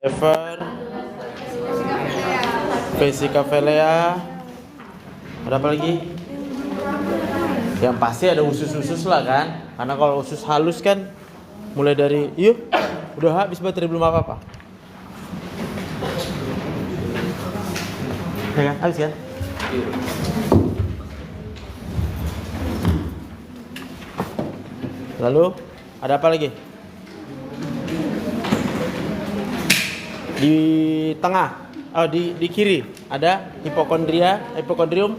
Ever, Vesicaphelea, ada apa lagi? Yang pasti ada usus-usus lah kan, karena kalau usus halus kan mulai dari, yuk, udah habis baterai belum apa-apa. Ya kan, habis kan? Lalu ada apa lagi? Di tengah, di kiri ada hipokondrium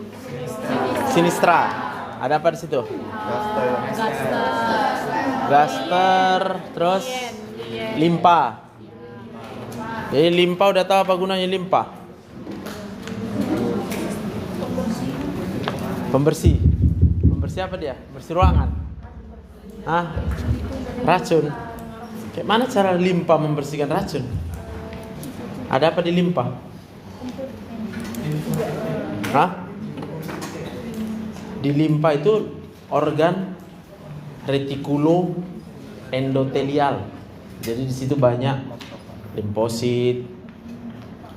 sinistra. Ada apa di situ? Gaster, terus limpa. Jadi limpa udah tahu apa gunanya limpa? Pembersih. Pembersih apa dia? Bersih ruangan. Racun. Kayak mana cara limpa membersihkan racun? Ada apa di limpa? Di limpa itu organ retikulo endotelial. Jadi di situ banyak limfosit,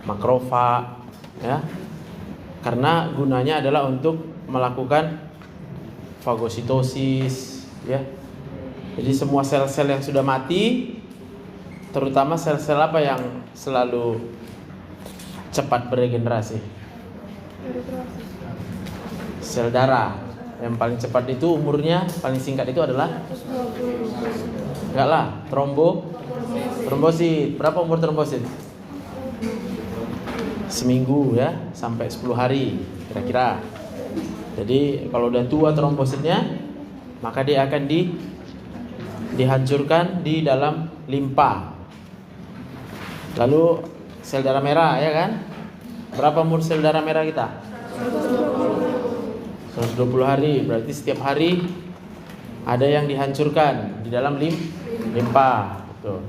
makrofag, ya. Karena gunanya adalah untuk melakukan fagositosis, ya. Jadi semua sel-sel yang sudah mati, terutama sel-sel apa yang selalu cepat beregenerasi? Sel darah. Yang paling cepat itu umurnya paling singkat itu adalah trombosit. Berapa umur trombosit? Seminggu ya, sampai 10 hari kira-kira. Jadi kalau udah tua trombositnya, maka dia akan dihancurkan di dalam limpa. Lalu sel darah merah, ya kan? Berapa umur sel darah merah kita? 120 hari. Berarti setiap hari ada yang dihancurkan di dalam limpa. Betul.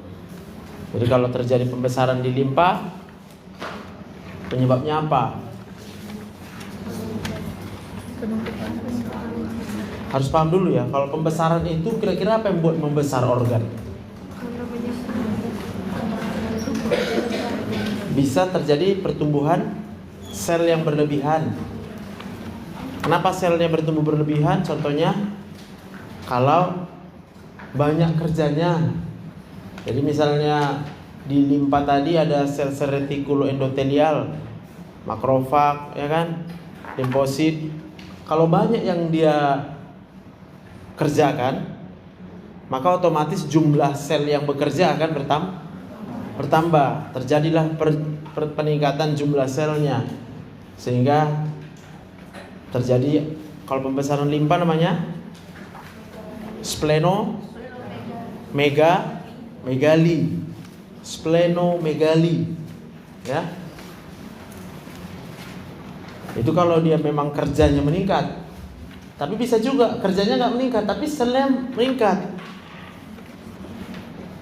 Jadi kalau terjadi pembesaran di limpa, penyebabnya apa? Harus paham dulu ya, kalau pembesaran itu kira-kira apa yang buat membesar organ? Bisa terjadi pertumbuhan sel yang berlebihan. Kenapa selnya bertumbuh berlebihan? Contohnya, kalau banyak kerjanya. Jadi misalnya di limpa tadi ada sel-sel retikulo endotelial, makrofag, ya kan, limfosit. Kalau banyak yang dia kerjakan, maka otomatis jumlah sel yang bekerja akan bertambah. Terjadilah peningkatan jumlah selnya, sehingga terjadi, kalau pembesaran limpa namanya splenomegali, ya. Itu kalau dia memang kerjanya meningkat. Tapi bisa juga kerjanya nggak meningkat, tapi selnya meningkat.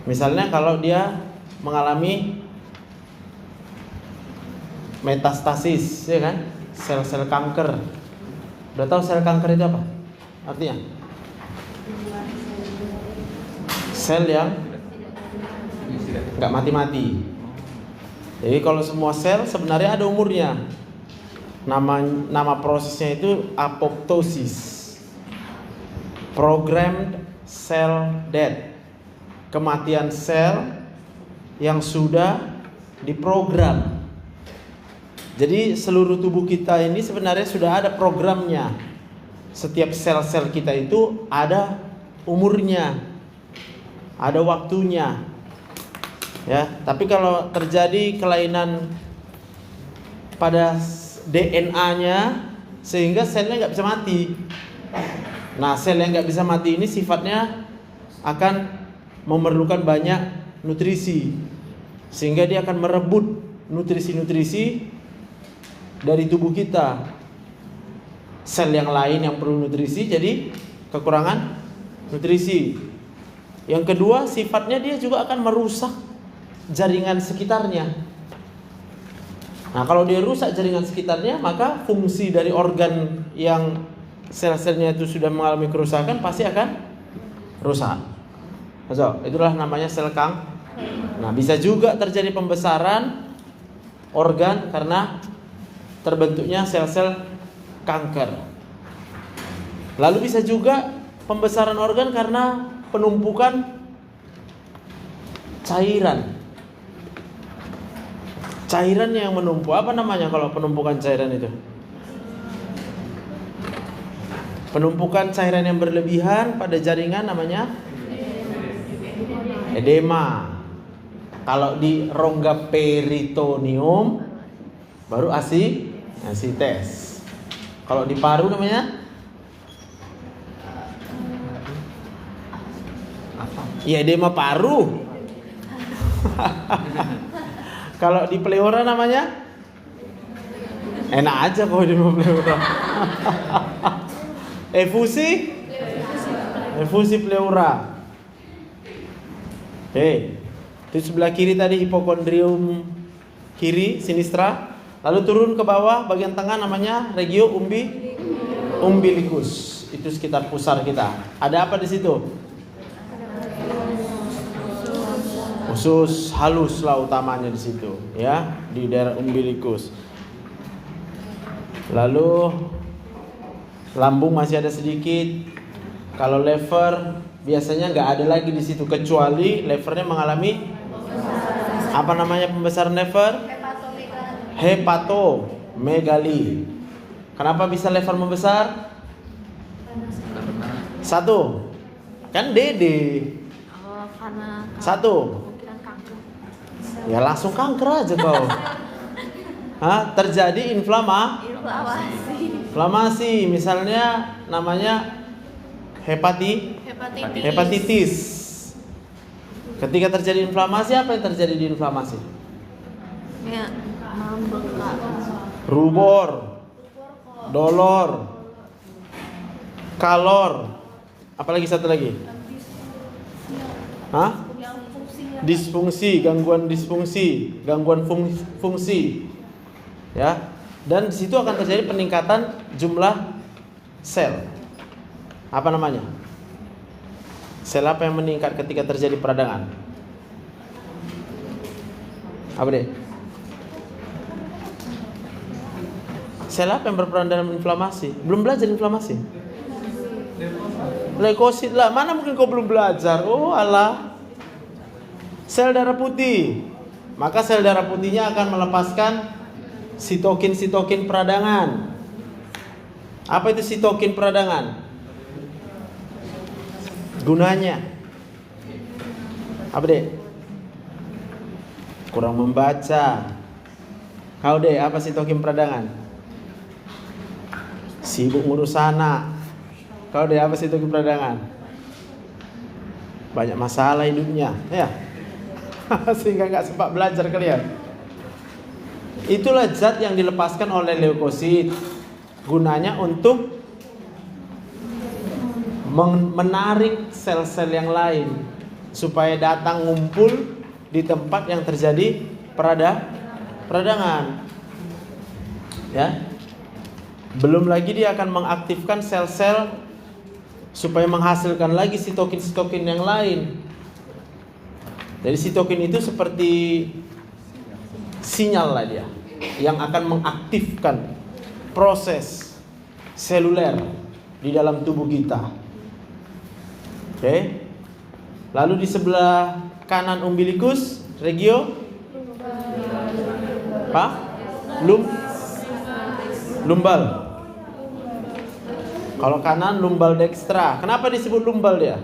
Misalnya kalau dia mengalami metastasis, ya kan, sel-sel kanker. Udah tahu sel kanker itu apa? Artinya sel yang nggak mati-mati. Jadi kalau semua sel sebenarnya ada umurnya. Nama prosesnya itu apoptosis, programmed cell death, kematian sel yang sudah diprogram. Jadi seluruh tubuh kita ini sebenarnya sudah ada programnya. Setiap sel-sel kita itu ada umurnya, ada waktunya, ya. Tapi kalau terjadi kelainan pada DNA-nya, sehingga selnya nggak bisa mati. Nah, sel yang nggak bisa mati ini sifatnya akan memerlukan banyak nutrisi, sehingga dia akan merebut nutrisi-nutrisi dari tubuh kita. Sel yang lain yang perlu nutrisi jadi kekurangan nutrisi. Yang kedua, sifatnya dia juga akan merusak jaringan sekitarnya. Nah, kalau dia rusak jaringan sekitarnya, maka fungsi dari organ yang sel-selnya itu sudah mengalami kerusakan pasti akan rusak. So, itulah namanya sel Nah, bisa juga terjadi pembesaran organ karena terbentuknya sel-sel kanker. Lalu bisa juga pembesaran organ karena penumpukan cairan. Cairan yang menumpuk, apa namanya kalau penumpukan cairan itu? Penumpukan cairan yang berlebihan pada jaringan namanya edema. Kalau di rongga peritoneum baru asites. Kalau di paru namanya apa? Ya edema paru. Kalau di pleura namanya enak aja kalau di pleura. Efusi pleura. Oke. Itu sebelah kiri tadi hipokondrium kiri sinistra. Lalu turun ke bawah bagian tengah namanya regio umbilicus. Itu sekitar pusar kita. Ada apa di situ? Usus halus lah utamanya di situ, ya, di daerah umbilicus. Lalu lambung masih ada sedikit. Kalau lever biasanya nggak ada lagi di situ kecuali levernya mengalami apa namanya pembesaran lever? Hepatomegali. Kenapa bisa lever membesar? Satu, kan DD. Satu. Ya langsung kanker aja kau. Terjadi inflamasi. Misalnya namanya hepatitis. Ketika terjadi inflamasi, apa yang terjadi di inflamasi? Ya, membengkak. Rubor, dolor, kalor. Apalagi satu lagi? Disfungsi, gangguan fungsi, ya. Dan di situ akan terjadi peningkatan jumlah sel. Apa namanya? Sel apa yang meningkat ketika terjadi peradangan? Apa deh? Sel apa yang berperan dalam inflamasi? Belum belajar inflamasi? Leukosit lah. Mana mungkin kau belum belajar? Oh alah. Sel darah putih. Maka sel darah putihnya akan melepaskan sitokin peradangan. Apa itu sitokin peradangan? Gunanya apa deh? Kurang membaca. Kau deh, apa sitokin peradangan? Sibuk ngurus anak. Kau deh, apa sitokin peradangan? Banyak masalah hidupnya, ya. Sehingga nggak sempat belajar kalian. Itulah zat yang dilepaskan oleh leukosit. Gunanya untuk menarik sel-sel yang lain supaya datang ngumpul di tempat yang terjadi peradangan. Ya. Belum lagi dia akan mengaktifkan sel-sel supaya menghasilkan lagi sitokin yang lain. Jadi sitokin itu seperti sinyal lah dia yang akan mengaktifkan proses seluler di dalam tubuh kita. Oke. Lalu di sebelah kanan umbilikus, regio lumbal. Kalau kanan lumbal dextra. Kenapa disebut lumbal dia?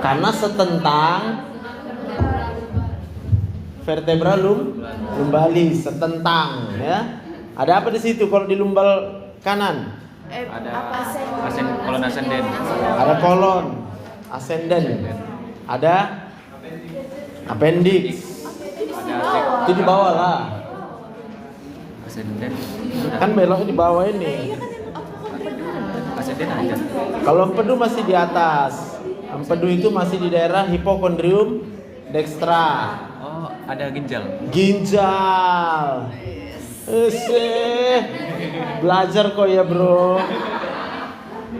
Karena setentang vertebra lumbalis, setentang, ya. Ada apa di situ kalau di lumbal kanan? Ada kolon ascenden. Ada kolon ascenden. Ada appendix. Itu di bawah lah. Ascenden. Kan beloknya di bawah ini. Ascenden aja. Kalau empedu masih di atas. Empedu itu masih di daerah hipokondrium dextra. Oh, ada ginjal. Belajar kok ya bro.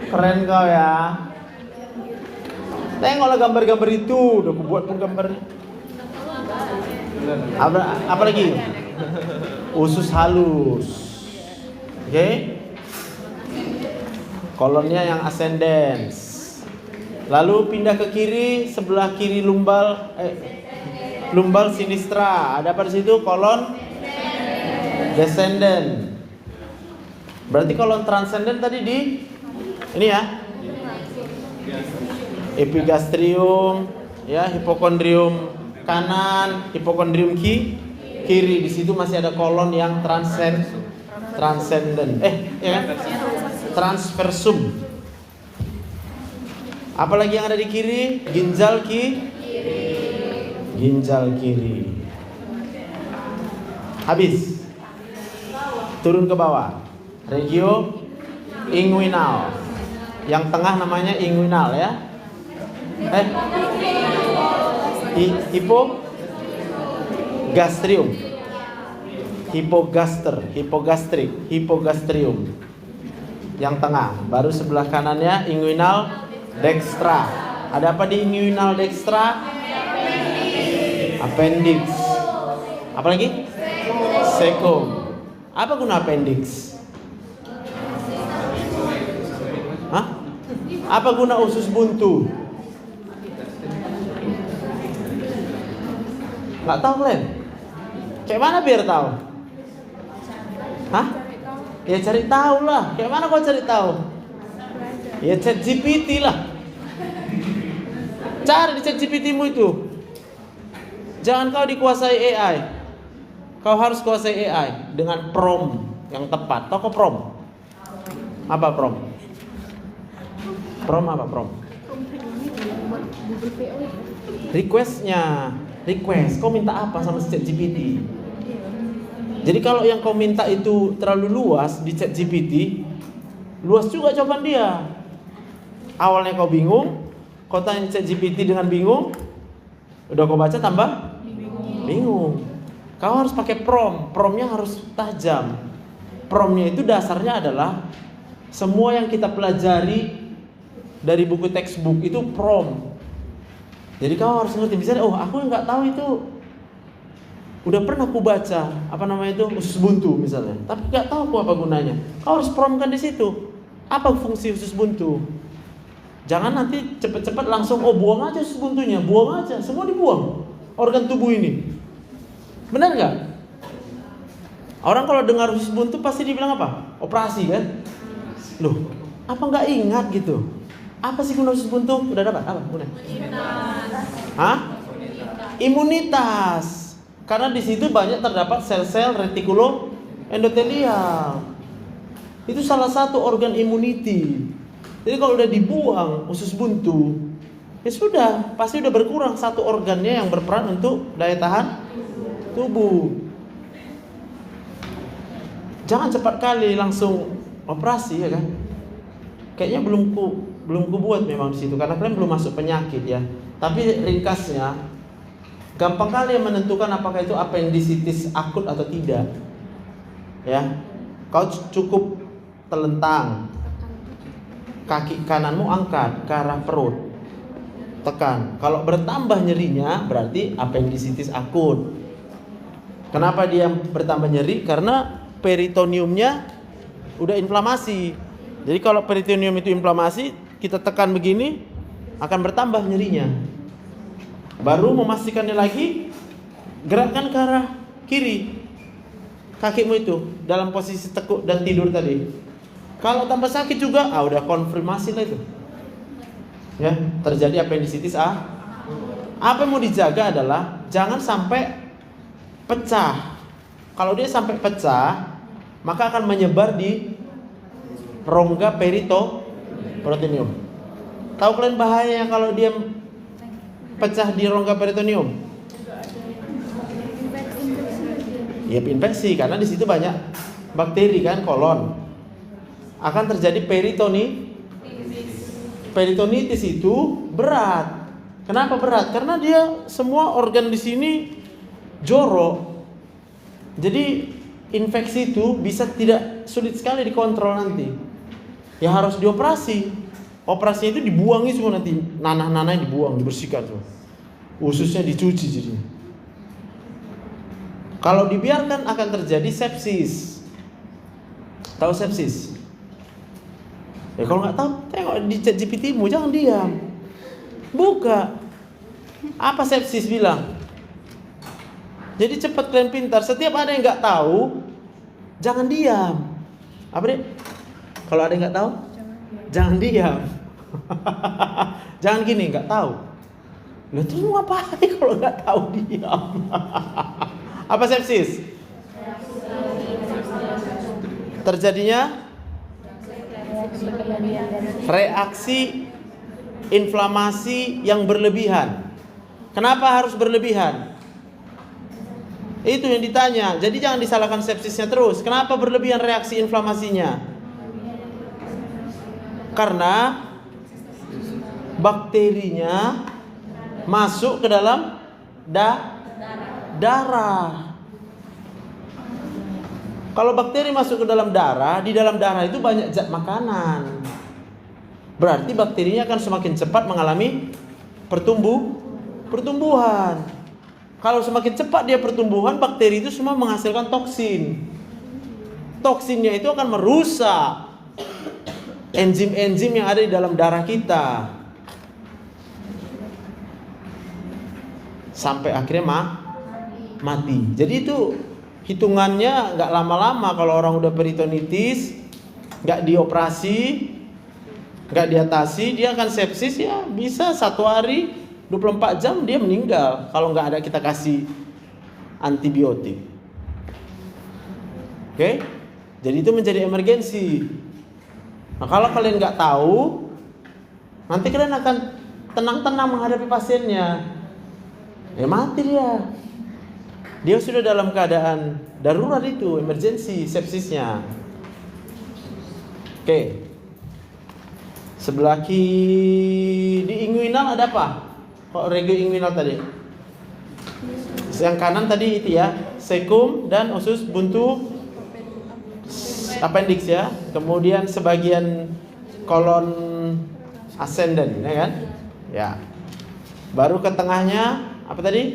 Keren kau ya. Tengoklah gambar-gambar itu, udah aku buat pun gambarnya. Apa lagi? Usus halus. Oke. Kolonnya yang ascendens. Lalu pindah ke kiri, sebelah kiri lumbal sinistra. Ada apa di situ? Kolon descendant. Berarti kolon transcendent tadi di ini ya. Epigastrium, ya, hipokondrium kanan, hipokondrium kiri. Di situ masih ada kolon yang transcendent. Ya kan? Transversum. Apalagi yang ada di kiri? Ginjal kiri. Habis. Turun ke bawah. Regio inguinal. Yang tengah namanya inguinal ya. Hipogastrium. Hipogastrium. Yang tengah. Baru sebelah kanannya inguinal dextra. Ada apa di inguinal dextra? Appendix. Apa lagi? Cecum. Apa guna appendix? Hah? Apa guna usus buntu? Nggak tahu kalian? Kayak mana biar tahu? Hah? Ya cari tahu lah. Kayak mana kau cari tahu? Ya ChatGPT lah. Cari di ChatGPT-mu itu. Jangan kau dikuasai AI. Kau harus kuasai AI dengan prompt yang tepat. Tahu kau prompt? Apa prompt? Prompt apa prompt? Request. Kau minta apa sama ChatGPT? Jadi kalau yang kau minta itu terlalu luas di ChatGPT, luas juga jawaban dia. Awalnya kau bingung, kau tanya ChatGPT dengan bingung, udah kau baca tambah bingung. Kau harus pakai prompt. Promptnya harus tajam. Promptnya itu dasarnya adalah semua yang kita pelajari dari buku textbook itu prompt. Jadi kau harus ngerti. Misalnya, aku nggak tahu itu. Udah pernah aku baca usus buntu misalnya, tapi nggak tahu apa gunanya. Kau harus promptkan di situ. Apa fungsi usus buntu? Jangan nanti cepet-cepet langsung buang aja usus buntunya, buang aja, semua dibuang organ tubuh ini. Benar nggak? Orang kalau dengar usus buntu pasti dibilang apa? Operasi kan? Loh, apa nggak ingat gitu? Apa sih guna usus buntu? Udah dapat? Apa guna? Imunitas. Karena di situ banyak terdapat sel-sel retikulo endotelial. Itu salah satu organ immunity. Jadi kalau udah dibuang usus buntu, ya sudah, pasti udah berkurang satu organnya yang berperan untuk daya tahan tubuh. Jangan cepat kali langsung operasi ya kan? Kayaknya belum ku buat memang di situ karena kalian belum masuk penyakit ya. Tapi ringkasnya, gampang kali yang menentukan apakah itu appendicitis akut atau tidak. Ya, kau cukup telentang, kaki kananmu angkat ke arah perut, tekan. Kalau bertambah nyerinya berarti appendicitis akut. Kenapa dia bertambah nyeri? Karena peritoneumnya udah inflamasi. Jadi kalau peritoneum itu inflamasi, kita tekan begini akan bertambah nyerinya. Baru memastikannya lagi, gerakkan ke arah kiri kakimu itu dalam posisi tekuk dan tidur tadi. Kalau tambah sakit juga, udah konfirmasi lah itu. Ya, terjadi appendicitis Apa yang mau dijaga adalah jangan sampai pecah. Kalau dia sampai pecah, maka akan menyebar di rongga peritoneum. Tahu kalian bahayanya kalau dia pecah di rongga peritoneum? Ya infeksi karena di situ banyak bakteri kan, kolon. Akan terjadi peritonitis itu berat. Kenapa berat? Karena dia semua organ di sini jorok. Jadi infeksi itu bisa sulit sekali dikontrol nanti. Ya harus dioperasi. operasinya itu dibuangi semua nanti, nanah-nanahnya dibuang, dibersihkan semua. Ususnya dicuci jadi. Kalau dibiarkan akan terjadi sepsis. Tahu sepsis? Ya kalau nggak tahu, tengok di ChatGPT-mu, jangan diam. Buka. Apa sepsis bilang? Jadi cepat kalian pintar. Setiap ada yang nggak tahu, jangan diam. Apa deh? Kalau ada yang nggak tahu, jangan diam. Jangan gini, nggak tahu. Lah terus mau ngapain kalau nggak tahu diam? Apa sepsis? Terjadinya reaksi inflamasi yang berlebihan. Kenapa harus berlebihan? Itu yang ditanya. Jadi jangan disalahkan sepsisnya terus. Kenapa berlebihan reaksi inflamasinya? Karena bakterinya masuk ke dalam darah. Kalau bakteri masuk ke dalam darah, di dalam darah itu banyak zat makanan. Berarti bakterinya akan semakin cepat mengalami pertumbuhan. Kalau semakin cepat dia pertumbuhan, bakteri itu semua menghasilkan toksin. Toksinnya itu akan merusak enzim-enzim yang ada di dalam darah kita. Sampai akhirnya mati. Jadi itu hitungannya nggak lama-lama. Kalau orang udah peritonitis, nggak dioperasi, nggak diatasi, dia akan sepsis ya bisa 1 hari 24 jam dia meninggal kalau nggak ada kita kasih antibiotik. Oke? Jadi itu menjadi emergensi. Nah kalau kalian nggak tahu, nanti kalian akan tenang-tenang menghadapi pasiennya. Ya mati dia. Dia sudah dalam keadaan darurat itu, emergensi, sepsisnya. Oke. Sebelah kiri di inguinal ada apa? Kok regio inguinal tadi? Yang kanan tadi itu ya, sekum dan usus buntu appendix ya. Kemudian sebagian kolon ascendant, ya kan? Ya. Baru ke tengahnya apa tadi?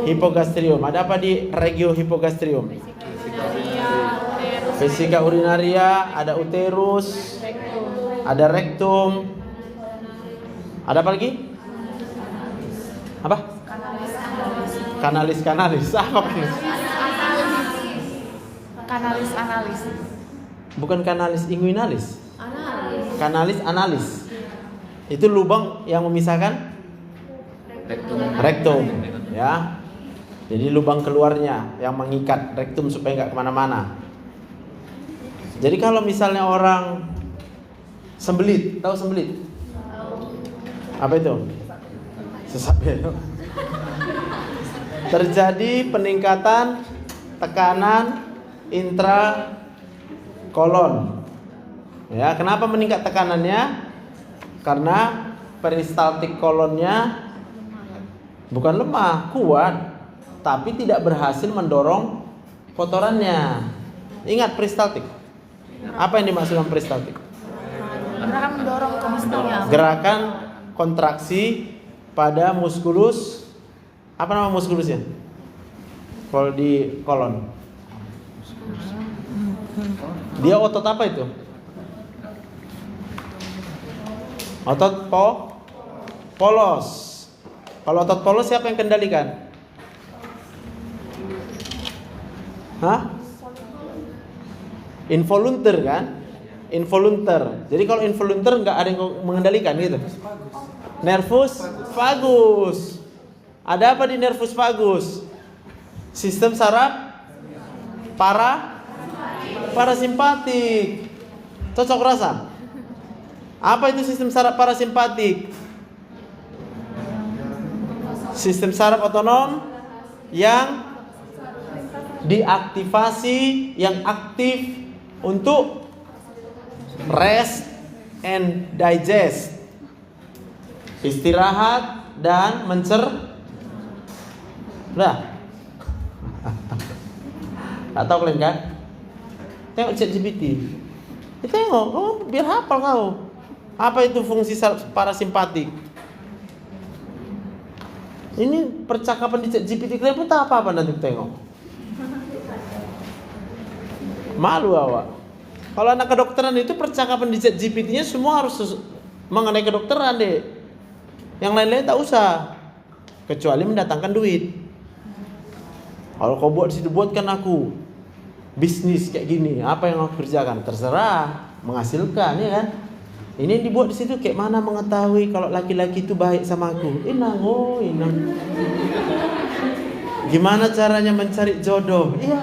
Hipogastrium. Ada apa di regio hipogastrium? Vesika urinaria, ada uterus, ada rektum. Ada apa lagi? Apa? Kanalis. Apa kanalis? Kanalis. Bukan kanalis inguinalis. Kanalis analis. Itu lubang yang memisahkan rektum. Ya. Jadi lubang keluarnya yang mengikat rektum supaya nggak kemana-mana. Jadi kalau misalnya orang sembelit, tahu sembelit? Apa itu? Sesak belok. Terjadi peningkatan tekanan intrakolon. Ya, kenapa meningkat tekanannya? Karena peristaltik kolonnya bukan lemah, kuat, tapi tidak berhasil mendorong kotorannya. Ingat peristaltik. Apa yang dimaksud dengan peristaltik? Gerakan mendorong ke mistalnya. Gerakan kontraksi pada muskulus. Apa nama muskulusnya? Kalau di kolon. Dia otot apa itu? Otot polos. Kalau otot polos siapa yang kendalikan? Hah? Involunter kan? Involunter. Jadi kalau involunter nggak ada yang mengendalikan gitu. Nervus vagus. Ada apa di nervus vagus? Sistem saraf parasimpatik. Cocok rasa. Apa itu sistem saraf parasimpatik? Sistem saraf otonom yang diaktifasi, yang aktif untuk rest and digest, istirahat dan Udah. Gak tahu kalian kan? Tengok ChatGPT. Tengok, biar hafal kau. Apa itu fungsi parasimpatik? Ini percakapan di ChatGPT kalian pun tak apa-apa nanti tengok. Malu awak. Kalau anak kedokteran itu percakapan di ChatGPT-nya semua harus mengenai kedokteran deh. Yang lain-lain tak usah. Kecuali mendatangkan duit. Kalau kau buat di situ, buatkan aku bisnis kayak gini. Apa yang aku kerjakan? Terserah, menghasilkan, ya kan? Ini dibuat di situ kayak mana mengetahui kalau laki-laki itu baik sama aku? Inang. Gimana caranya mencari jodoh? Iya,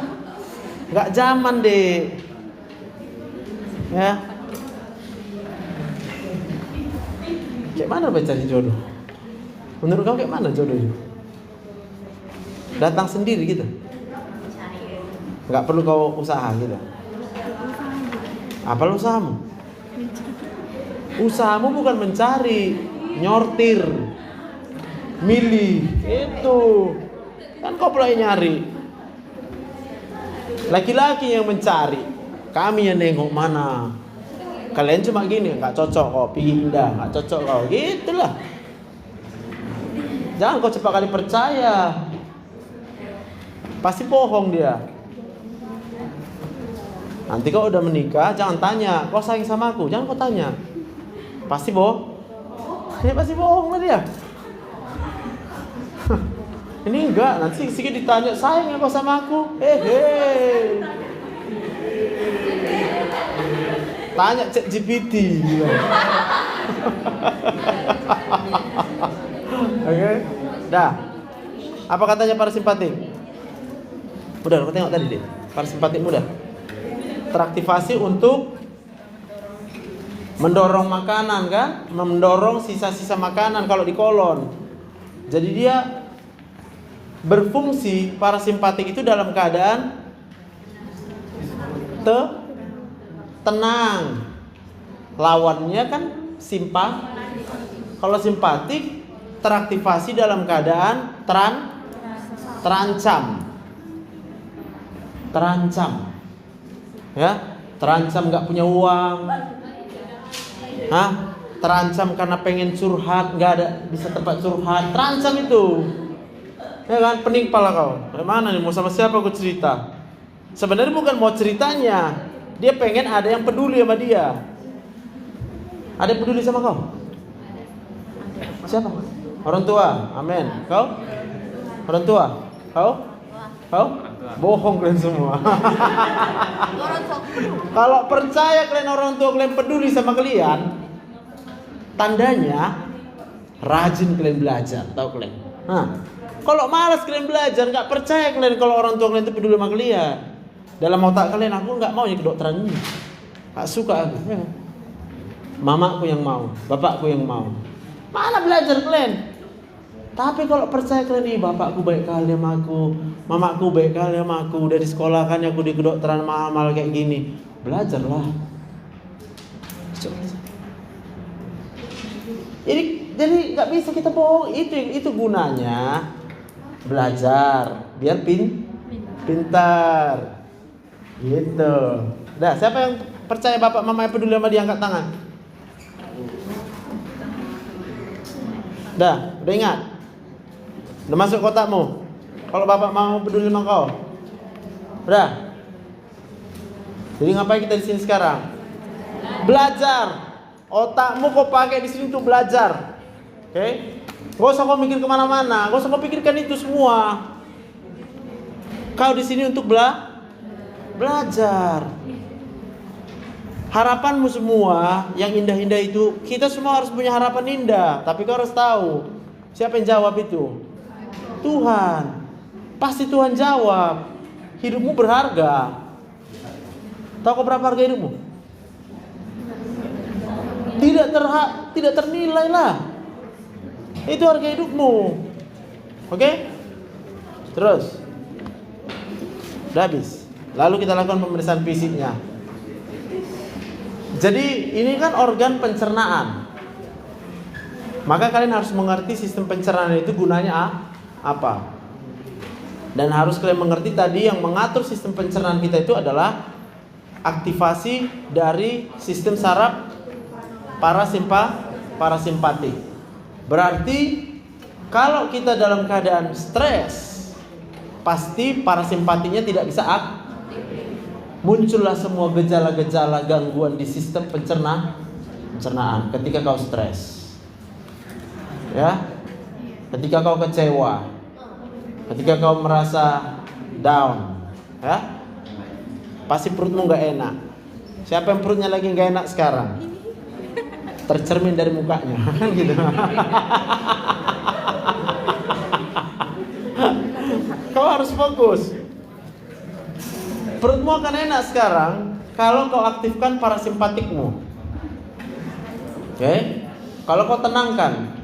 nggak zaman deh. Ya, kayak mana mencari jodoh? Menurut kamu kayak mana jodohnya? Datang sendiri gitu? Nggak perlu kau usaha gitu? Apa usahamu? Usahamu bukan mencari, nyortir, milih, itu kan kau pula yang nyari. Laki-laki yang mencari, kami yang nengok mana. Kalian cuma gini, nggak cocok kok, pindah, nggak cocok kau, gitulah. Jangan kau cepat kali percaya, pasti bohong dia. Nanti kau udah menikah, jangan tanya, kau sayang sama aku, jangan kau tanya. Pasti bohong. Dia pasti bohong lah dia. Ini enggak, nanti sedikit ditanya, sayang apa sama aku? Tanya ChatGPT. Oke. Dah. Apa katanya parasimpatik? Udah, aku tengok tadi deh. Parasimpatik mudah. Teraktivasi untuk mendorong makanan kan, mendorong sisa-sisa makanan kalau di kolon. Jadi dia berfungsi parasimpatik itu dalam keadaan tenang. Lawannya kan kalau simpatik teraktivasi dalam keadaan terancam. Ya, terancam nggak punya uang. Terancam karena pengen curhat, nggak ada bisa tempat curhat, terancam itu. Ya kan, pening kepala kau. Mana nih, mau sama siapa aku cerita? Sebenarnya bukan mau ceritanya, dia pengen ada yang peduli sama dia. Ada yang peduli sama kau? Siapa? Orang tua. Amin. Kau? Orang tua. Kau? Bohong kalian semua. Kalau percaya kalian orang tua kalian peduli sama kalian, tandanya rajin kalian belajar, tahu kalian? Kalau malas kalian belajar, nggak percaya kalian kalau orang tua kalian itu peduli sama kalian. Dalam otak kalian, aku nggak mau jadi kedokteran ini, nggak suka aku. Ya. Mamaku yang mau, bapakku yang mau. Mana belajar kalian? Tapi kalau percaya kalian, bapakku baik kali sama aku, mamaku baik kali sama aku, dari sekolah kan aku di kedokteran mahal kayak gini, belajarlah. Jadi nggak bisa kita bohong. Itu gunanya belajar biar pintar. Gitu. Dah, siapa yang percaya bapak mama yang peduli sama dia, angkat tangan. Dah, udah ingat? Udah masuk kotakmu. Kalau bapak mama peduli sama kau. Udah. Jadi ngapain kita di sini sekarang? Belajar. Otakmu kau pakai di sini untuk belajar. Oke? Gak usah kau mikir kemana-mana. Gak usah kau pikirkan itu semua. Kau di sini untuk belajar. Harapanmu semua yang indah-indah itu, kita semua harus punya harapan indah. Tapi kau harus tahu, siapa yang jawab itu? Tuhan. Pasti Tuhan jawab. Hidupmu berharga. Tahu kau berapa harga hidupmu? Tidak ternilai lah. Itu harga hidupmu. Oke? Terus. Udah habis. Lalu kita lakukan pemeriksaan fisiknya. Jadi ini kan organ pencernaan. Maka kalian harus mengerti sistem pencernaan itu gunanya apa. Dan harus kalian mengerti tadi yang mengatur sistem pencernaan kita itu adalah aktivasi dari sistem saraf parasimpatik. Berarti kalau kita dalam keadaan stres, pasti parasimpatiknya tidak bisa muncullah semua gejala-gejala gangguan di sistem pencernaan ketika kau stres. Ya. Ketika kau kecewa, ketika kau merasa down, ya. Pasti perutmu nggak enak. Siapa yang perutnya lagi nggak enak sekarang? Tercermin dari mukanya, kan gitu. Kau harus fokus. Perutmu akan enak sekarang kalau kau aktifkan parasimpatikmu. Oke? Kalau kau tenangkan.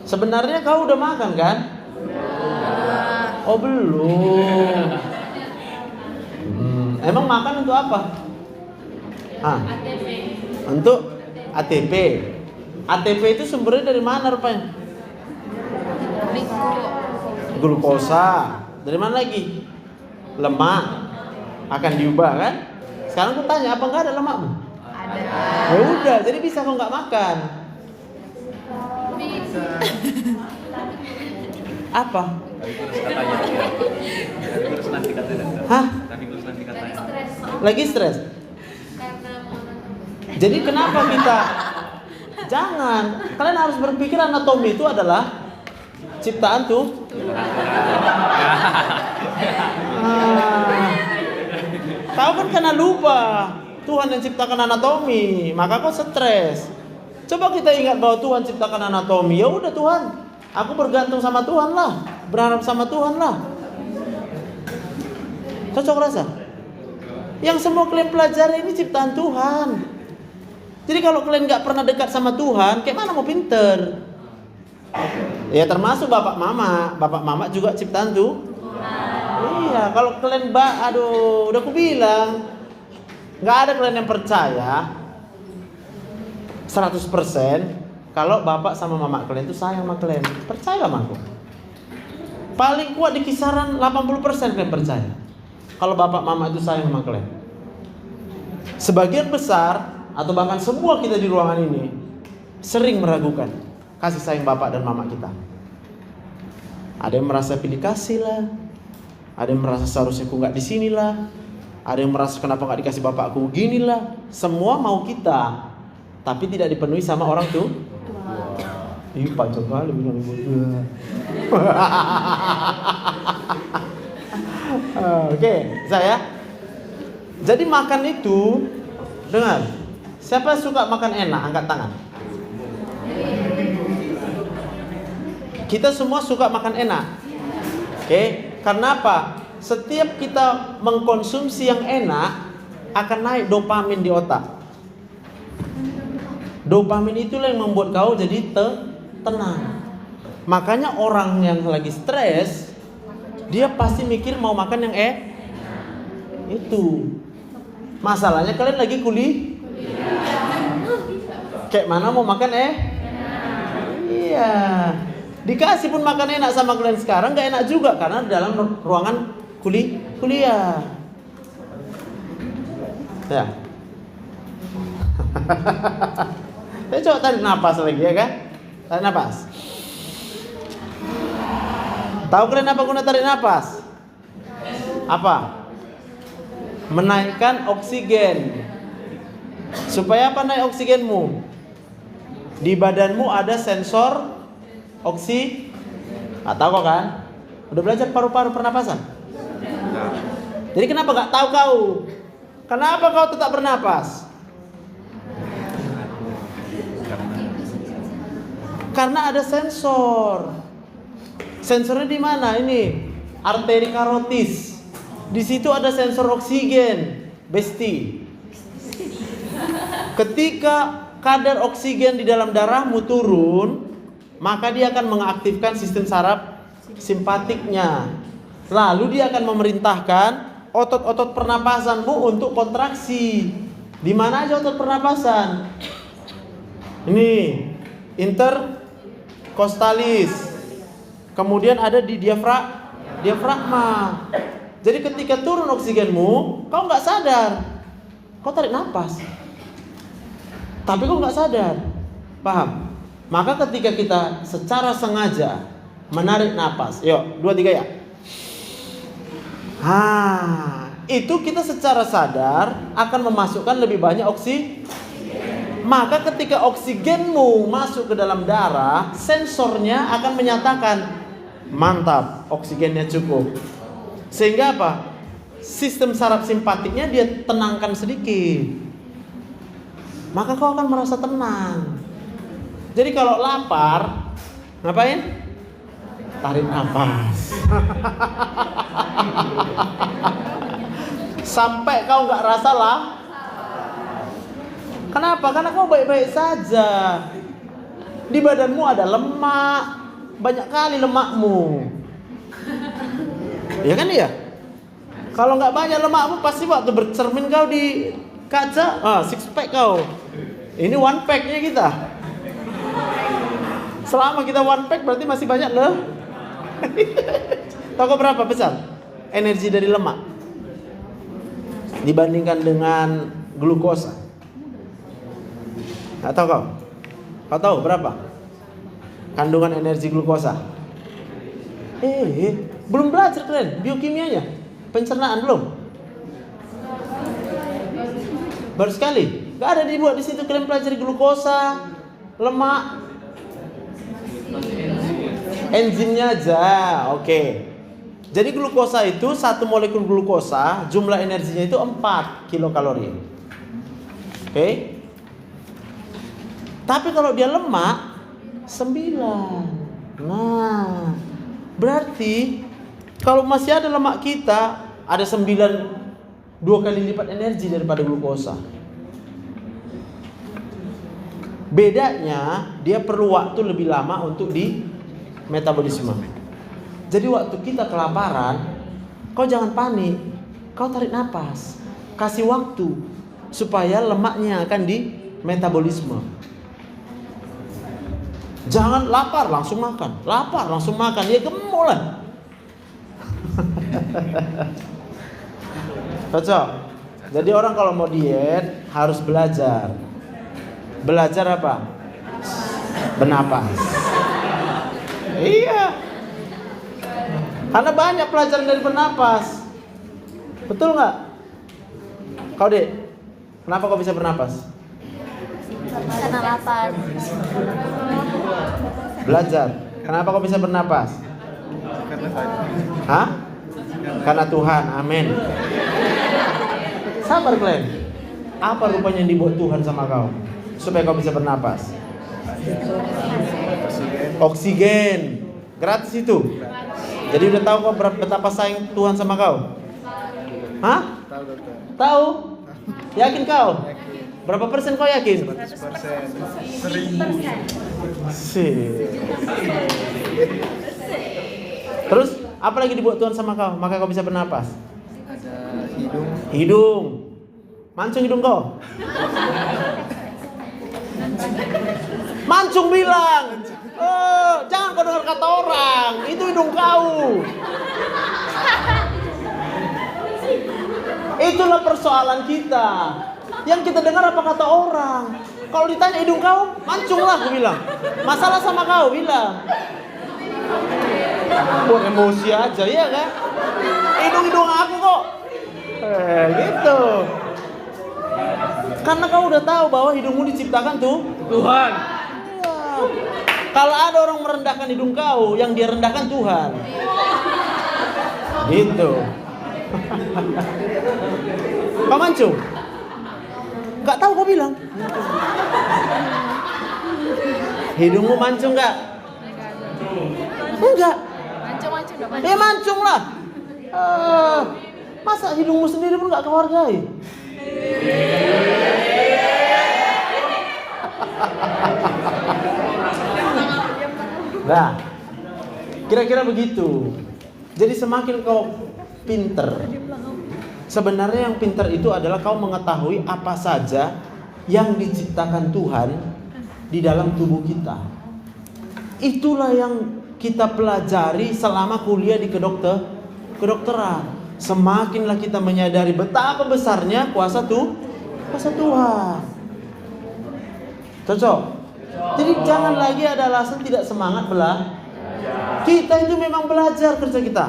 Sebenarnya kau udah makan kan? Oh belum. Emang makan untuk apa? Untuk ATP. ATP itu sumbernya dari mana rupanya? Glukosa. Dari mana lagi? Lemak. Akan diubah kan? Sekarang aku tanya, apa enggak ada lemakmu? Ada. Ya udah, jadi bisa kau nggak makan. Apa? Hah? Lagi stres? Jadi kenapa kita? Jangan. Kalian harus berpikir anatomi itu adalah ciptaan tuh. Kau kan karena lupa Tuhan yang ciptakan anatomi, maka kau stres. Coba kita ingat bahwa Tuhan ciptakan anatomi. Ya udah Tuhan, aku bergantung sama Tuhan lah, berharap sama Tuhan lah. Cocok rasa? Yang semua kalian pelajari ini ciptaan Tuhan. Jadi kalau kalian nggak pernah dekat sama Tuhan, kayak mana mau pinter? Ya termasuk bapak mama juga ciptaan tuh. Iya, kalau kalian udah aku bilang, nggak ada kalian yang percaya 100% kalau bapak sama mama kalian itu sayang sama kalian. Percaya sama aku. Paling kuat di kisaran 80% kalian percaya kalau bapak mama itu sayang sama kalian. Sebagian besar atau bahkan semua kita di ruangan ini sering meragukan kasih sayang bapak dan mama kita. Ada yang merasa pilih kasih lah, ada yang merasa seharusnya aku nggak di sini lah, ada yang merasa kenapa nggak dikasih bapakku gini lah. Semua mau kita, tapi tidak dipenuhi sama orang tuh. Ih, panjang kali bilang ibu. Oke, saya. Jadi makan itu, dengar. Siapa suka makan enak? Angkat tangan. Kita semua suka makan enak. Oke, karena apa? Setiap kita mengkonsumsi yang enak akan naik dopamin di otak. Dopamin itulah yang membuat kau jadi tenang. Makanya orang yang lagi stres, dia pasti mikir mau makan yang itu. Masalahnya kalian lagi kuliah. Kayak mana mau makan Iya. Dikasih pun makan enak sama kalian sekarang nggak enak juga karena dalam ruangan kuliah. Ya. Saya coba tarik nafas lagi ya kan? Tarik nafas. Tahu kalian apa guna tarik nafas? Apa? Menaikkan oksigen. Supaya apa naik oksigenmu? Di badanmu ada sensor tahu kok kan? Udah belajar paru-paru pernapasan? Jadi kenapa gak tahu kau? Kenapa kau tetap bernapas? Karena ada sensor. Sensornya di mana? Ini arteri karotis. Di situ ada sensor oksigen, Besti. Ketika kadar oksigen di dalam darahmu turun, maka dia akan mengaktifkan sistem saraf simpatiknya. Lalu dia akan memerintahkan otot-otot pernapasanmu untuk kontraksi. Di mana aja otot pernapasan? Ini intercostalis. Kemudian ada di diafragma. Jadi ketika turun oksigenmu, kau nggak sadar, kau tarik nafas. Tapi kok nggak sadar, paham? Maka ketika kita secara sengaja menarik napas, yuk 2, 3 ya. Itu kita secara sadar akan memasukkan lebih banyak oksigen. Maka ketika oksigenmu masuk ke dalam darah, sensornya akan menyatakan mantap, oksigennya cukup. Sehingga apa? Sistem saraf simpatiknya dia tenangkan sedikit. Maka kau akan merasa tenang. Jadi kalau lapar, ngapain? Tarik nafas. Sampai kau nggak rasa lah. Kenapa? Karena kau baik-baik saja. Di badanmu ada lemak, banyak kali lemakmu. Ya kan iya? Kalau nggak banyak lemakmu, pasti waktu bercermin kau di kaca, 6 pack kau. Ini 1 packnya kita. Selama kita 1 pack berarti masih banyak loh. Tahu kau berapa besar energi dari lemak dibandingkan dengan glukosa? Nggak tahu kau? Kau tahu berapa kandungan energi glukosa? Belum belajar kalian biokimianya, pencernaan belum? Baru sekali. Gak ada dibuat di situ kalian pelajari glukosa, lemak, enzimnya aja. Oke. Jadi glukosa itu, satu molekul glukosa jumlah energinya itu 4 kilokalori. Oke. Tapi kalau dia lemak 9. Nah, berarti kalau masih ada lemak kita ada 2 kali lipat energi daripada glukosa. Bedanya dia perlu waktu lebih lama untuk di metabolisme. Jadi waktu kita kelaparan, kau jangan panik, kau tarik napas, kasih waktu supaya lemaknya akan di metabolisme. Jangan lapar langsung makan, ya gemuk lah. Cocok. Jadi orang kalau mau diet harus belajar. Belajar apa? Bernapas. Iya. Karena banyak pelajaran dari bernapas. Betul nggak? Kau Dek, kenapa kau bisa bernapas? Karena lapar. Belajar. Kenapa kau bisa bernapas? Hah? Karena Tuhan. Amin. Sabar kalian. Apa rupanya yang dibuat Tuhan sama kau supaya kau bisa bernapas? Oksigen. Gratis itu. Jadi udah tahu kau betapa sayang Tuhan sama kau? Hah? Tahu? Yakin kau? Berapa persen kau yakin? 100%. Terus apa lagi dibuat Tuhan sama kau? Maka kau bisa bernapas. Ada hidung. Hidung. Mancung hidung kau. Mancung bilang. Jangan kau dengar kata orang. Itu hidung kau. Itulah persoalan kita. Yang kita dengar apa kata orang. Kalau ditanya hidung kau, mancunglah aku bilang. Masalah sama kau bilang. Buat emosi aja ya kan? Hidung aku kok. Gitu. Karena kau udah tahu bahwa hidungmu diciptakan tuh Tuhan. Ya. Kalau ada orang merendahkan hidung kau, yang dia rendahkan Tuhan. Gitu. Kau mancung? Gak tahu kau bilang. Hidungmu mancung gak? Enggak. Mancung udah mancung. Ya mancung lah. Masa hidungmu sendiri pun gak kau hargai? Nah, kira-kira begitu. Jadi semakin kau pinter, sebenarnya yang pinter itu adalah kau mengetahui apa saja yang diciptakan Tuhan di dalam tubuh kita. Itulah yang kita pelajari selama kuliah di kedokteran. Semakinlah kita menyadari betapa besarnya kuasa Tuhan. Cocok? Jadi jangan lagi ada alasan tidak semangat Kita itu memang belajar kerja kita.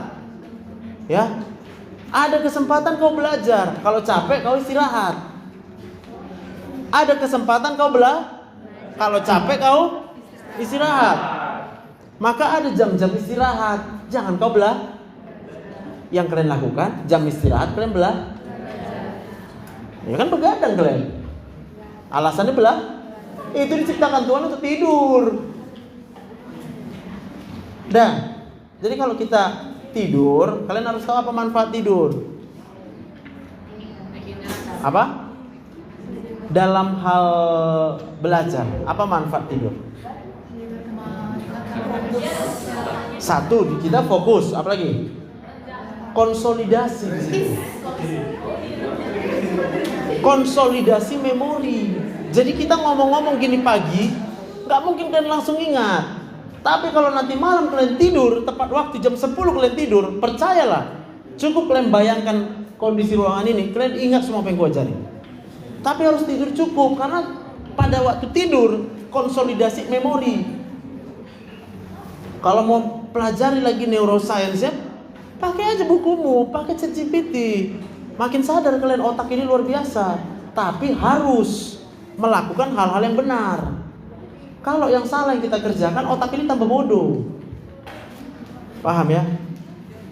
Ya. Ada kesempatan kau belajar. Kalau capek kau istirahat. Ada kesempatan kau Kalau capek kau istirahat. Maka ada jam-jam istirahat. Jangan kau Yang kalian lakukan, jam istirahat kalian Ya kan begadang kalian. Alasannya Itu diciptakan Tuhan untuk tidur. Dan jadi kalau kita tidur, kalian harus tahu apa manfaat tidur. Apa? Dalam hal belajar, apa manfaat tidur? Satu, kita fokus. Apa lagi? Konsolidasi. Konsolidasi memori. Jadi kita ngomong-ngomong gini pagi, nggak mungkin kalian langsung ingat. Tapi kalau nanti malam kalian tidur, tepat waktu jam 10 kalian tidur, percayalah, cukup kalian bayangkan kondisi ruangan ini, kalian ingat semua apa yang gua ajarin. Tapi harus tidur cukup, karena pada waktu tidur, konsolidasi memori. Kalau mau pelajari lagi neuroscience ya, pakai aja bukumu, pakai ChatGPT. Makin sadar kalian otak ini luar biasa. Tapi harus melakukan hal-hal yang benar. Kalau yang salah yang kita kerjakan, otak ini tambah bodoh. Paham ya?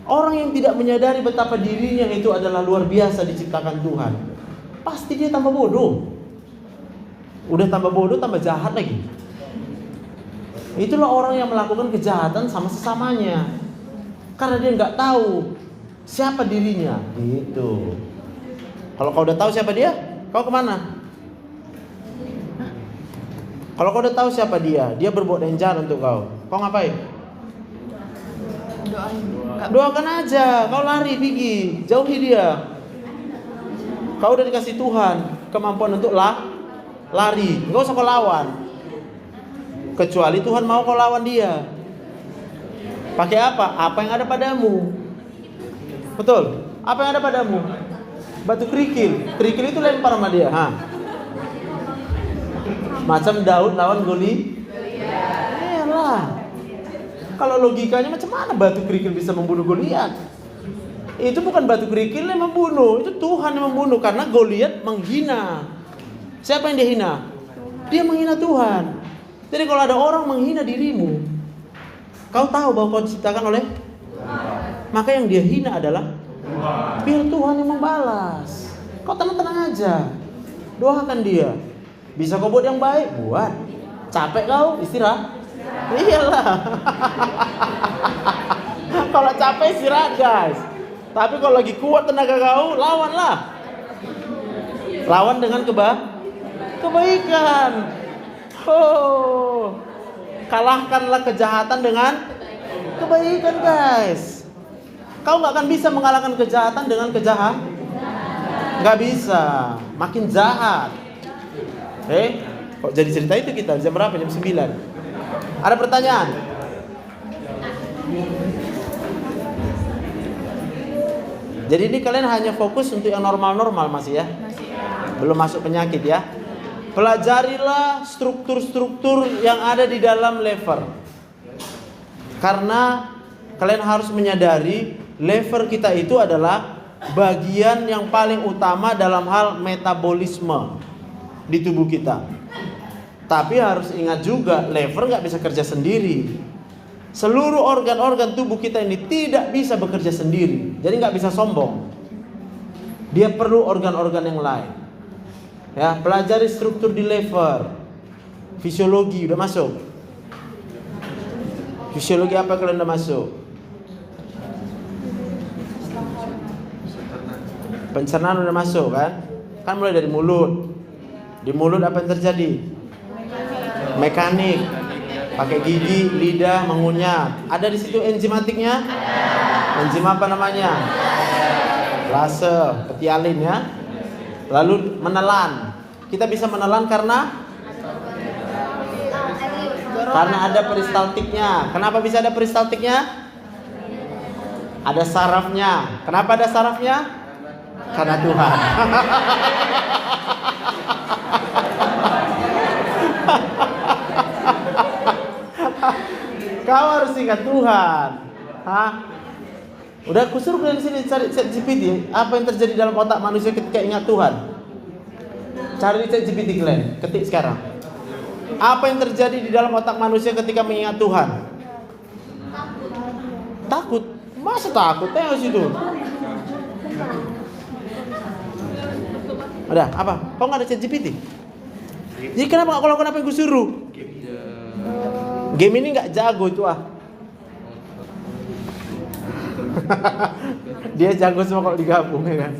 Orang yang tidak menyadari betapa dirinya itu adalah luar biasa diciptakan Tuhan, pasti dia tambah bodoh. Udah tambah bodoh, tambah jahat lagi. Itulah orang yang melakukan kejahatan sama sesamanya, karena dia nggak tahu siapa dirinya. Gitu. Kalau kau udah tahu siapa dia, kau kemana? Kalau kau udah tahu siapa dia berbuat yang jahat untuk kau ngapain? Doakan aja, kau lari pergi, jauhi dia. Kau udah dikasih Tuhan kemampuan untuk lari, nggak usah kau lawan. Kecuali Tuhan mau kau lawan dia. Pakai apa? Apa yang ada padamu. Betul? Apa yang ada padamu? Batu kerikil. Kerikil itu lempar sama dia. Macam Daud lawan Goliat. Lah. Kalau logikanya macam mana batu kerikil bisa membunuh Goliat? Itu bukan batu kerikil yang membunuh, itu Tuhan yang membunuh, karena Goliat menghina. Siapa yang dia hina? Dia menghina Tuhan. Jadi kalau ada orang menghina dirimu, kau tahu bahwa kau diciptakan oleh Tuhan. Maka yang dia hina adalah biar Tuhan yang membalas. Kau tenang-tenang aja, doakan dia. Bisa kau buat yang baik, buat. Capek kau, istirahat. Iyalah. Kalau capek istirahat guys. Tapi kalau lagi kuat tenaga kau, lawanlah. Lawan dengan kebaikan. Kalahkanlah kejahatan dengan kebaikan guys. Kau gak akan bisa mengalahkan kejahatan dengan kejahatan. Gak bisa. Makin jahat. Kok jadi cerita itu kita? Jam berapa? Jam 9. Ada pertanyaan? Jadi ini kalian hanya fokus untuk yang normal-normal masih ya? Belum masuk penyakit ya? Pelajarilah struktur-struktur yang ada di dalam lever. Karena kalian harus menyadari lever kita itu adalah bagian yang paling utama dalam hal metabolisme di tubuh kita. Tapi harus ingat juga, lever gak bisa kerja sendiri. Seluruh organ-organ tubuh kita ini tidak bisa bekerja sendiri. Jadi gak bisa sombong. Dia perlu organ-organ yang lain. Ya, pelajari struktur di lever. Fisiologi udah masuk. Fisiologi apa kalian udah masuk? Pencernaan udah masuk kan? Kan mulai dari mulut. Di mulut apa yang terjadi? Mekanik. Pakai gigi, lidah, mengunyah. Ada di situ enzimatiknya? Enzim apa namanya? Lase, petialin ya. Lalu menelan. Kita bisa menelan karena ada peristaltiknya. Kenapa bisa ada peristaltiknya? Ada sarafnya. Kenapa ada sarafnya? Karena Tuhan. Kau harus ingat Tuhan. Hah? Udah kusuruh kalian sini cari ChatGPT. Apa yang terjadi dalam otak manusia ketika ingat Tuhan? Cari di ChatGPT kalian. Ketik sekarang. Apa yang terjadi di dalam otak manusia ketika mengingat Tuhan? Takut. Masa takut? Tengok situ. Udah, apa? Kau nggak ada ChatGPT? Jadi kenapa nggak kau lakukan apa yang gue suruh? Game ini nggak jago itu ah. Dia jago semua kalau digabung ya kan.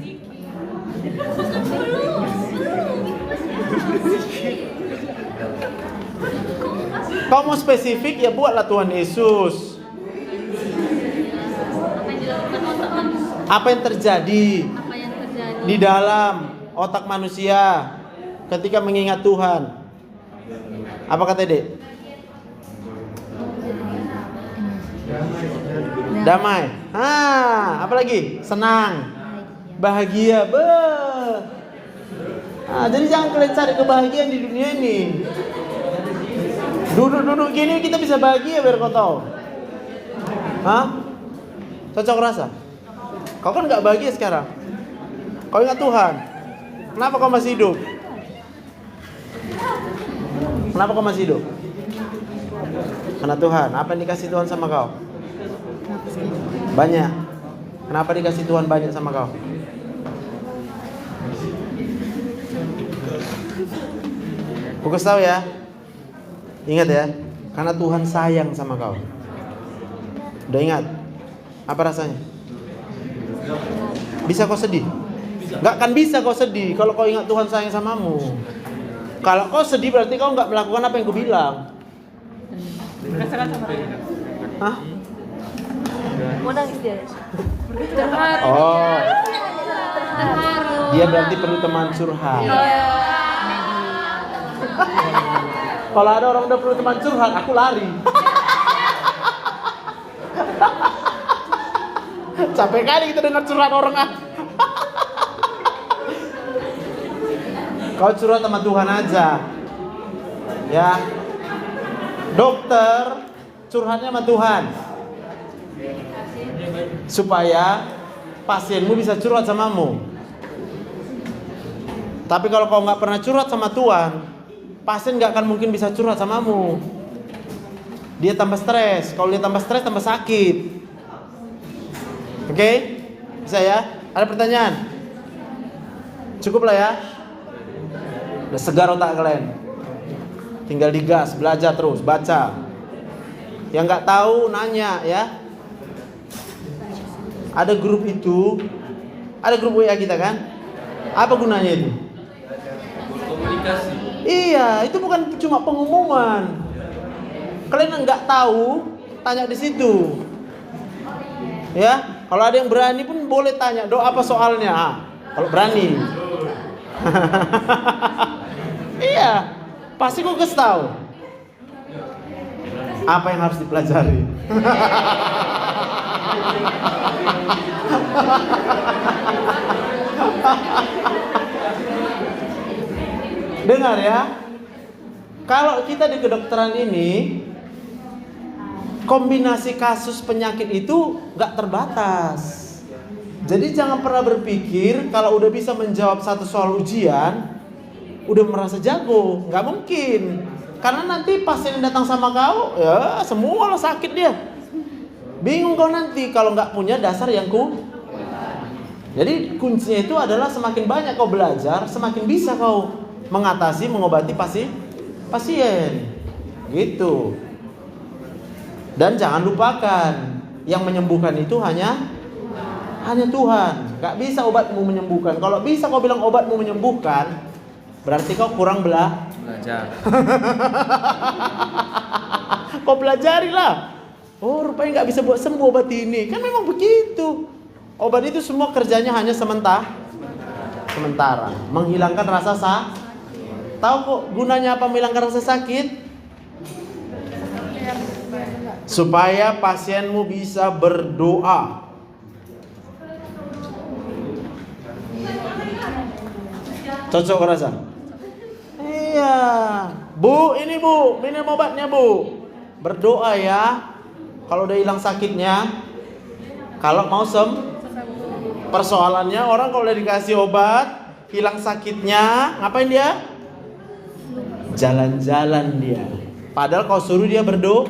Kau mau spesifik ya buatlah Tuhan Yesus. Apa yang terjadi di dalam otak manusia ketika mengingat Tuhan? Apa kata Dek? Damai. Apa lagi? Senang. Bahagia. Jadi jangan kalian cari kebahagiaan di dunia ini. Duduk-duduk gini kita bisa bahagia biar kau tahu. Cocok rasa? Kau kan nggak bahagia sekarang. Kau ingat Tuhan. Kenapa kau masih hidup? Kenapa kau masih hidup? Karena Tuhan. Apa yang dikasih Tuhan sama kau? Banyak. Kenapa dikasih Tuhan banyak sama kau? Aku kasih tahu ya. Ingat ya. Karena Tuhan sayang sama kau. Udah ingat? Apa rasanya? Bisa kau sedih? Gak akan bisa kau sedih kalau kau ingat Tuhan sayang samamu. Kalau kau sedih berarti kau gak melakukan apa yang kau bilang. Hah? Mau nangis dia. Oh. Dia berarti perlu teman curhat. Kalau ada orang udah perlu teman curhat, aku lari. Capek kali kita dengar curhat orang ah. Kau curhat sama Tuhan aja. Ya. Dokter curhatnya sama Tuhan. Supaya pasienmu bisa curhat samamu. Tapi kalau kau nggak pernah curhat sama Tuhan, pasien nggak akan mungkin bisa curhat samamu. Dia tambah stres. Kalau dia tambah stres, tambah sakit. Oke? Bisa ya? Ada pertanyaan? Cukup lah ya? Udah segar otak kalian. Tinggal digas, belajar terus, baca. Yang nggak tahu nanya ya. Ada grup itu, ada grup WA kita kan? Apa gunanya itu? Komunikasi. Iya, itu bukan cuma pengumuman. Kalian nggak tahu, tanya di situ. Ya, kalau ada yang berani pun boleh tanya. Doa apa soalnya? Kalau berani. Iya, pasti kau kasih tahu. Apa yang harus dipelajari? Dengar ya. Kalau kita di kedokteran ini, kombinasi kasus penyakit itu gak terbatas. Jadi jangan pernah berpikir kalau udah bisa menjawab satu soal ujian, udah merasa jago. Gak mungkin. Karena nanti pasien yang datang sama kau, ya semua lo sakit dia. Bingung kau nanti kalau gak punya dasar yang Jadi kuncinya itu adalah semakin banyak kau belajar, semakin bisa kau mengatasi, mengobati pasien. Gitu. Dan jangan lupakan, yang menyembuhkan itu hanya Tuhan. Gak bisa obatmu menyembuhkan. Kalau bisa kau bilang obatmu menyembuhkan, berarti kau kurang Belajar. Kau pelajarilah. Oh, rupanya gak bisa buat sembuh obat ini. Kan memang begitu. Obat itu semua kerjanya hanya sementara. Menghilangkan rasa Tahu kok gunanya apa menghilangkan rasa sakit? Supaya pasienmu bisa berdoa. Cocok rasa? Iya. Bu, ini bu, minum obatnya bu. berdoa ya. Kalau udah hilang sakitnya, kalau mau persoalannya orang kalau udah dikasih obat, hilang sakitnya, ngapain dia? Jalan-jalan dia. Padahal kau suruh dia berdoa.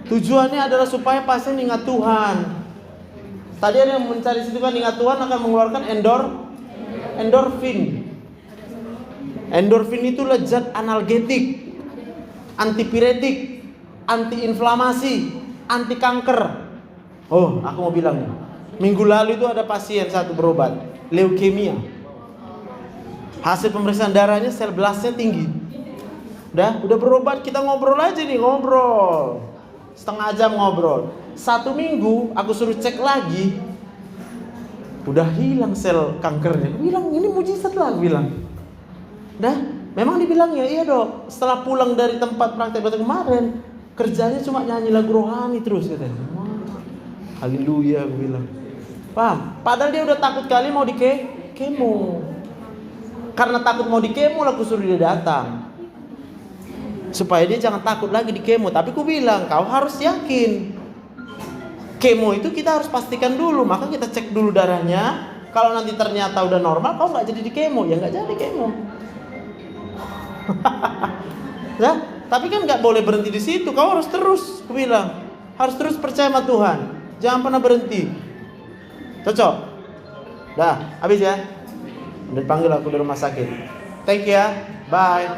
Tujuannya adalah supaya pasien ingat Tuhan. Tadi ada yang mencari situ kan, ingat Tuhan akan mengeluarkan endorfin. Endorfin itu zat analgetik, antipiretik, antiinflamasi, anti kanker. Oh, aku mau bilang nih. Minggu lalu itu ada pasien satu berobat leukemia. Hasil pemeriksaan darahnya sel blastnya tinggi. Udah berobat, kita ngobrol aja nih, ngobrol. Setengah jam ngobrol. 1 minggu aku suruh cek lagi, udah hilang sel kankernya. Aku bilang ini mujizat lah, aku bilang. Memang dibilang ya, iya dok. Setelah pulang dari tempat praktek dokter kemarin, kerjanya cuma nyanyi lagu rohani terus katanya. Haleluya, aku bilang. Paham? Padahal dia udah takut kali mau di kemo. Karena takut mau di kemo, aku suruh dia datang. Supaya dia jangan takut lagi di kemo. Tapi aku bilang, kau harus yakin. Kemo itu kita harus pastikan dulu. Maka kita cek dulu darahnya. Kalau nanti ternyata udah normal, kau gak jadi di kemo. Ya gak jadi kemo. Nah, tapi kan gak boleh berhenti di situ. Kau harus terus, aku bilang. Harus terus percaya sama Tuhan. Jangan pernah berhenti. Cocok? Dah, habis ya? Udah dipanggil aku dari rumah sakit. Thank you ya. Bye.